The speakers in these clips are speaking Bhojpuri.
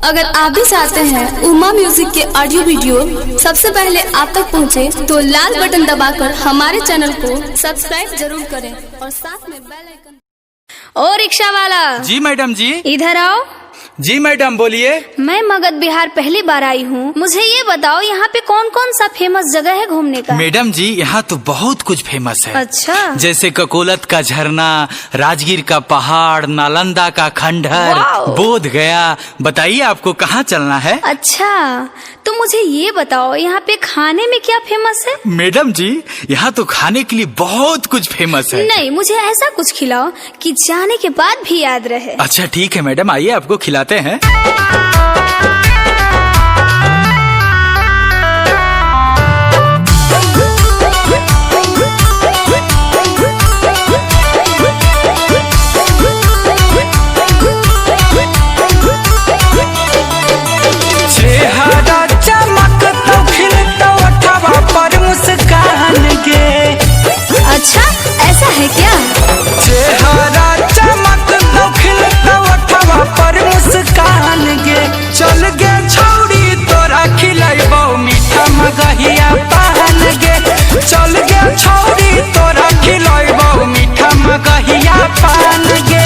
अगर आप भी चाहते हैं उमा म्यूजिक के ऑडियो वीडियो सबसे पहले आप तक पहुंचे, तो लाल बटन दबाकर हमारे चैनल को सब्सक्राइब जरूर करें और साथ में बेल आइकन। ओ रिक्शा वाला जी मैडम जी। इधर आओ। जी मैडम बोलिए। मैं मगध बिहार पहली बार आई हूँ, मुझे ये बताओ यहाँ पे कौन कौन सा फेमस जगह है घूमने का? मैडम जी यहाँ तो बहुत कुछ फेमस है। अच्छा। जैसे जैसे ककोलत का झरना, राजगीर का पहाड़, नालंदा का खंडहर, बोध गया। बताइए आपको कहाँ चलना है? अच्छा, तो मुझे ये बताओ यहाँ पे खाने में क्या फेमस है? मैडम जी यहाँ तो खाने के लिए बहुत कुछ फेमस है। नहीं, मुझे ऐसा कुछ खिलाओ कि जाने के बाद भी याद रहे। अच्छा ठीक है मैडम, आइए आपको खिलाते हैं। चेहरा चमकता खिलता ओठवा पर मुस्कान के। अच्छा, ऐसा है क्या? चेहरा चमकता खिलता ओठवा पर मुस्कान के। चल गे छौरी तोरा खिलाइबो मीठा मगहिया पान गे। चल गे छौरी तोरा खिलाइबो मीठा मगहिया पान गे।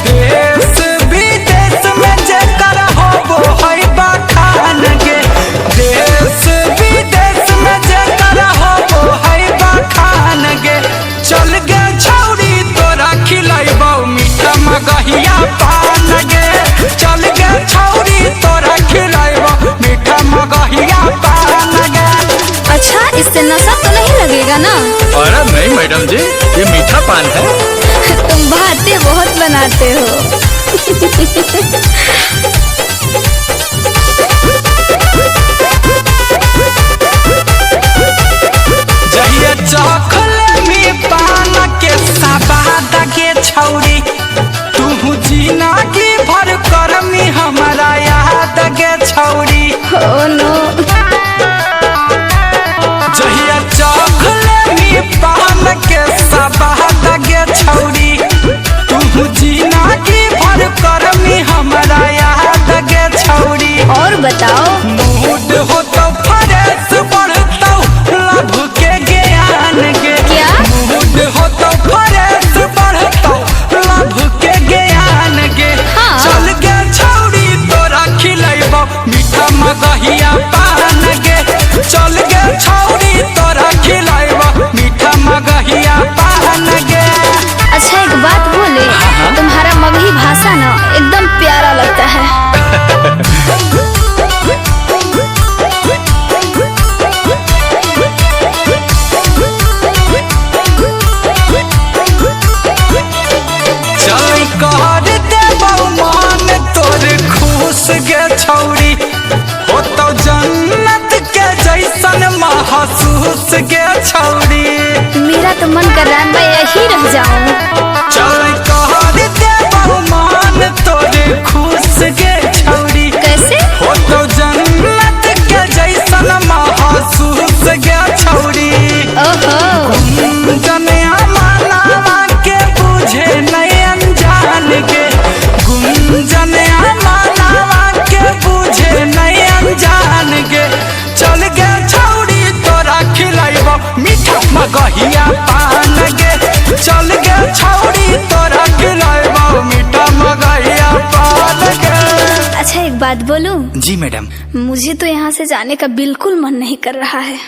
देश विदेश में जेकर होबो है बखान गे। देश विदेश में जेकर होबो है बखान गे। चल गे छौरी तोरा खिलाइबो मीठा मगहिया पान गे। चल गे छौरी तोरा खिलाइबो मीठा मगहिया पान गे। अच्छा, इससे नशा तो नहीं लगेगा ना? अरे नहीं मैडम जी, ये मीठा पान है। तुम बातें बहुत बनाते हो। जहिया चखले में पान के सबाद के छौरी, तू जीना की भर करमी हमारा याद के छौरी। Oh no. जहिया चखले में पान के सबाद के छौरी, तू जीना की भर करमी हमारा याद के छौरी। और बताओ। मूड हो तो फ्रेश बढ़तो लभ के ज्ञान गे। क्या? मूड हो तो फ्रेश बढ़तो लभ के ज्ञान गे। हाँ। चल गे छौरी तोरा खिलाइबो मीठा मगहिया पान गे। चल गे छौरी तोरा खिलाइबो मीठा मगहिया पान गे। अच्छा, एक बात बोले, तुम्हारा मगही भाषा ना एकदम प्यारा लगता है। चल कर देबो मान तोर खुश गे छौरी, हो तो जन्नत के जैसन महसूस गे छौरी। मेरा तो मन कर रहा है मैं यही रह जाऊं। चल कर देबो मान तोर खुश गे छौरी, कैसे? हो तो जन्नत के जैसन महसूस गे छौरी। ओहो। गुंजनिया मानवा के बुझे नहीं अनजान के। गुंजनिया मानवा के बुझे नहीं अनजान के। चल गे छौरी तोरा खिलाइबो मीठा मगहिया पान गे। चल गे छौरी तोरा खिलाइबो मीठा मगहिया पान गे। अच्छा, एक बात बोलूं? जी मैडम। मुझे तो यहाँ से जाने का बिल्कुल मन नहीं कर रहा है।